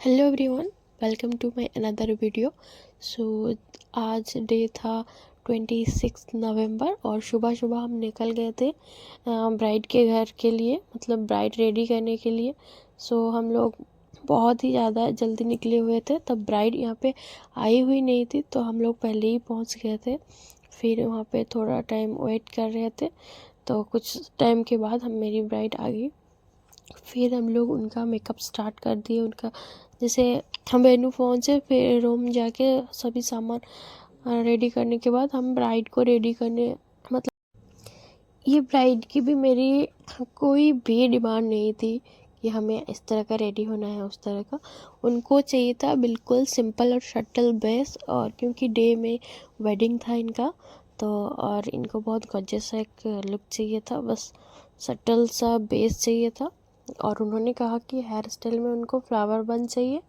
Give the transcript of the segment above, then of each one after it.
Hello everyone, welcome to my another video. So आज डे था 26 नवंबर और सुबह सुबह हम निकल गए थे ब्राइड के घर के लिए, मतलब ब्राइड रेडी करने के लिए। हम लोग बहुत ही ज़्यादा जल्दी निकले हुए थे, तब ब्राइड यहाँ पे आई हुई नहीं थी, तो हम लोग पहले ही पहुँच गए थे। फिर वहाँ पे थोड़ा टाइम वेट कर रहे थे, तो कुछ टाइम के बाद मेरी ब्राइड आ गई। फिर हम लोग उनका मेकअप स्टार्ट कर दिए। उनका जैसे हम वेन्यू पहुँचे, फिर रूम जाके सभी सामान रेडी करने के बाद हम ब्राइड को रेडी करने, मतलब ये ब्राइड की भी मेरी कोई भी डिमांड नहीं थी कि हमें इस तरह का रेडी होना है उस तरह का। उनको चाहिए था बिल्कुल सिंपल और शटल बेस, और क्योंकि डे में वेडिंग था इनका, तो और इनको बहुत गॉर्जियस सा एक लुक चाहिए था, बस शटल सा बेस चाहिए था। और उन्होंने कहा कि हेयर स्टाइल में उनको फ्लावर बन चाहिए,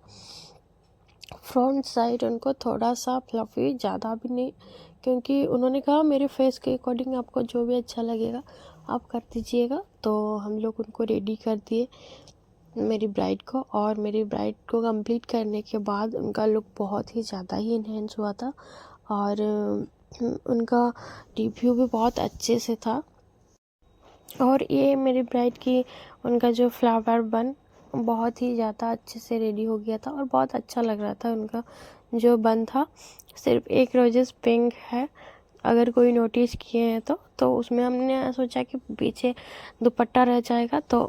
फ्रंट साइड उनको थोड़ा सा फ्लफी, ज़्यादा भी नहीं, क्योंकि उन्होंने कहा मेरे फेस के अकॉर्डिंग आपको जो भी अच्छा लगेगा आप कर दीजिएगा। तो हम लोग उनको रेडी कर दिए, मेरी ब्राइड को। और मेरी ब्राइड को कंप्लीट करने के बाद उनका लुक बहुत ही ज़्यादा ही इन्हेंस हुआ था, और उनका रिव्यू भी बहुत अच्छे से था। और ये मेरी ब्राइड की उनका जो फ्लावर बन बहुत ही ज़्यादा अच्छे से रेडी हो गया था और बहुत अच्छा लग रहा था। उनका जो बन था सिर्फ एक रोजेस पिंक है, अगर कोई नोटिस किए हैं तो उसमें हमने सोचा कि पीछे दुपट्टा रह जाएगा तो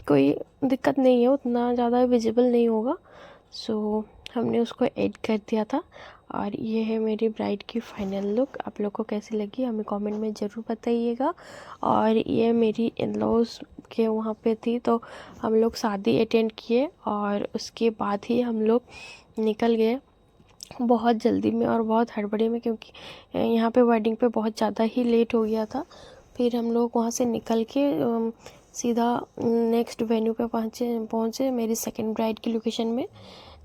कोई दिक्कत नहीं है, उतना ज़्यादा विजिबल नहीं होगा। हमने उसको ऐड कर दिया था। और ये है मेरी ब्राइड की फाइनल लुक। आप लोग को कैसी लगी हमें कमेंट में ज़रूर बताइएगा। और ये मेरी इन लॉज के वहाँ पे थी, तो हम लोग शादी अटेंड किए और उसके बाद ही हम लोग निकल गए बहुत जल्दी में और बहुत हड़बड़ी में, क्योंकि यहाँ पे वेडिंग पे बहुत ज़्यादा ही लेट हो गया था। फिर हम लोग वहाँ से निकल के सीधा नेक्स्ट वेन्यू पे पहुँचे मेरी सेकंड ब्राइड की लोकेशन में,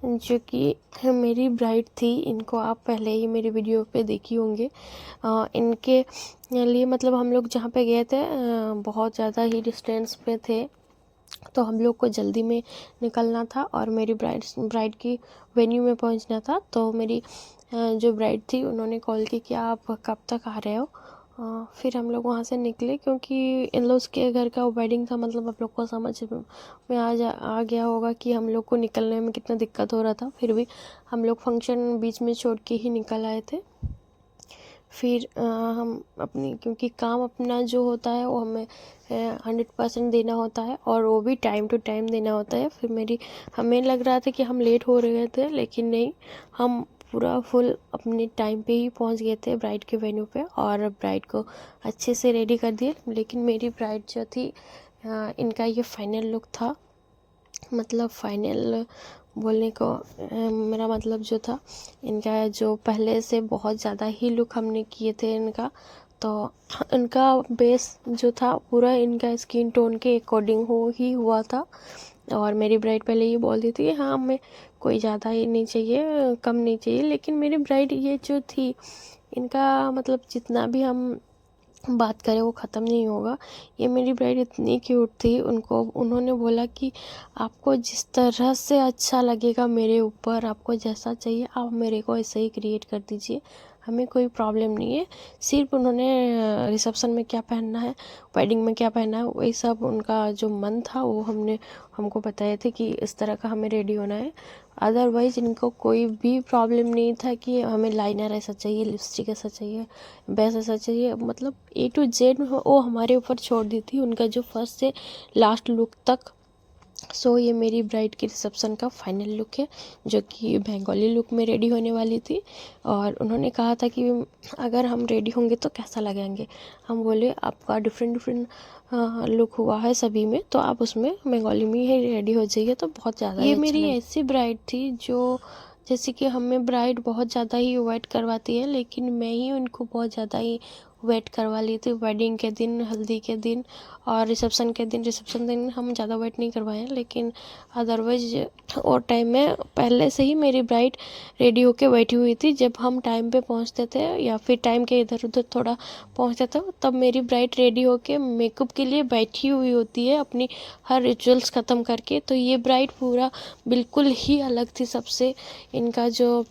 जो कि मेरी ब्राइड थी। इनको आप पहले ही मेरी वीडियो पे देखी होंगे। इनके लिए मतलब हम लोग जहाँ पे गए थे बहुत ज़्यादा ही डिस्टेंस पे थे, तो हम लोग को जल्दी में निकलना था और मेरी ब्राइड की वेन्यू में पहुंचना था। तो मेरी जो ब्राइड थी उन्होंने कॉल की कि आप कब तक आ रहे हो। फिर हम लोग वहाँ से निकले, क्योंकि इन लोग के घर का वेडिंग था, मतलब आप लोग को समझ में आ गया होगा कि हम लोग को निकलने में कितना दिक्कत हो रहा था। फिर भी हम लोग फंक्शन बीच में छोड़ के ही निकल आए थे। फिर हम अपनी, क्योंकि काम अपना जो होता है वो हमें 100% देना होता है, और वो भी टाइम टू टाइम देना होता है। फिर हमें लग रहा था कि हम लेट हो रहे थे, लेकिन नहीं, हम पूरा फुल अपने टाइम पे ही पहुंच गए थे ब्राइड के वेन्यू पे और ब्राइड को अच्छे से रेडी कर दिए। लेकिन मेरी ब्राइड जो थी इनका ये फाइनल लुक था, मतलब फाइनल बोलने को मेरा मतलब जो था, इनका जो पहले से बहुत ज़्यादा ही लुक हमने किए थे इनका, तो इनका बेस जो था पूरा इनका स्किन टोन के अकॉर्डिंग हुआ था। और मेरी ब्राइड पहले ही बोल दी थी कि हाँ, हमें कोई ज़्यादा ही नहीं चाहिए, कम नहीं चाहिए। लेकिन मेरी ब्राइड ये जो थी, इनका मतलब जितना भी हम बात करें वो ख़त्म नहीं होगा। ये मेरी ब्राइड इतनी क्यूट थी, उन्होंने बोला कि आपको जिस तरह से अच्छा लगेगा मेरे ऊपर, आपको जैसा चाहिए आप मेरे को ऐसे ही क्रिएट कर दीजिए, हमें कोई प्रॉब्लम नहीं है। सिर्फ उन्होंने रिसेप्शन में क्या पहनना है, वेडिंग में क्या पहनना है, वही सब उनका जो मन था वो हमको बताए थे कि इस तरह का हमें रेडी होना है। अदरवाइज इनको कोई भी प्रॉब्लम नहीं था कि हमें लाइनर ऐसा चाहिए, लिपस्टिक ऐसा चाहिए, बेस ऐसा चाहिए, मतलब A to Z वो हमारे ऊपर छोड़ दी थी, उनका जो फर्स्ट से लास्ट लुक तक। ये मेरी ब्राइड की रिसेप्शन का फाइनल लुक है, जो कि बंगाली लुक में रेडी होने वाली थी। और उन्होंने कहा था कि अगर हम रेडी होंगे तो कैसा लगेंगे। हम बोले आपका डिफरेंट डिफरेंट लुक हुआ है सभी में, तो आप उसमें बंगाली में ही रेडी हो जाइए तो बहुत ज़्यादा ये मेरी ऐसी ब्राइड थी जो, जैसे कि हमें ब्राइड बहुत ज़्यादा ही अवॉइड करवाती है, लेकिन मैं ही उनको बहुत ज़्यादा ही वेट करवा ली थी वेडिंग के दिन, हल्दी के दिन और रिसेप्शन के दिन। रिसेप्शन दिन हम ज़्यादा वेट नहीं करवाए हैं, लेकिन अदरवाइज और टाइम में पहले से ही मेरी ब्राइड रेडी होके बैठी हुई थी। जब हम टाइम पे पहुंचते थे या फिर टाइम के इधर उधर थोड़ा पहुंचते थे, तब मेरी ब्राइड रेडी होके मेकअप के लिए बैठी हुई होती है अपनी हर रिचुअल्स ख़त्म करके। तो ये ब्राइड पूरा बिल्कुल ही अलग थी सबसे। इनका जो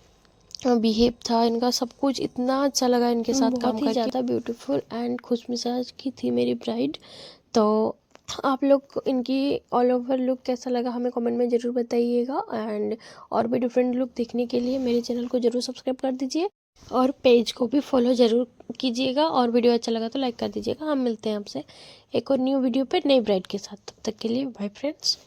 बिहेव था, इनका सब कुछ इतना अच्छा लगा इनके साथ काम करके। ज़्यादा ब्यूटीफुल एंड खुशमिजाज की थी मेरी ब्राइड। तो आप लोग इनकी ऑल ओवर लुक कैसा लगा हमें कमेंट में ज़रूर बताइएगा। एंड और भी डिफरेंट लुक देखने के लिए मेरे चैनल को ज़रूर सब्सक्राइब कर दीजिए और पेज को भी फॉलो ज़रूर कीजिएगा। और वीडियो अच्छा लगा तो लाइक कर दीजिएगा। हम मिलते हैं आपसे एक और न्यू वीडियो पे नई ब्राइड के साथ। तब तक के लिए बाय फ्रेंड्स।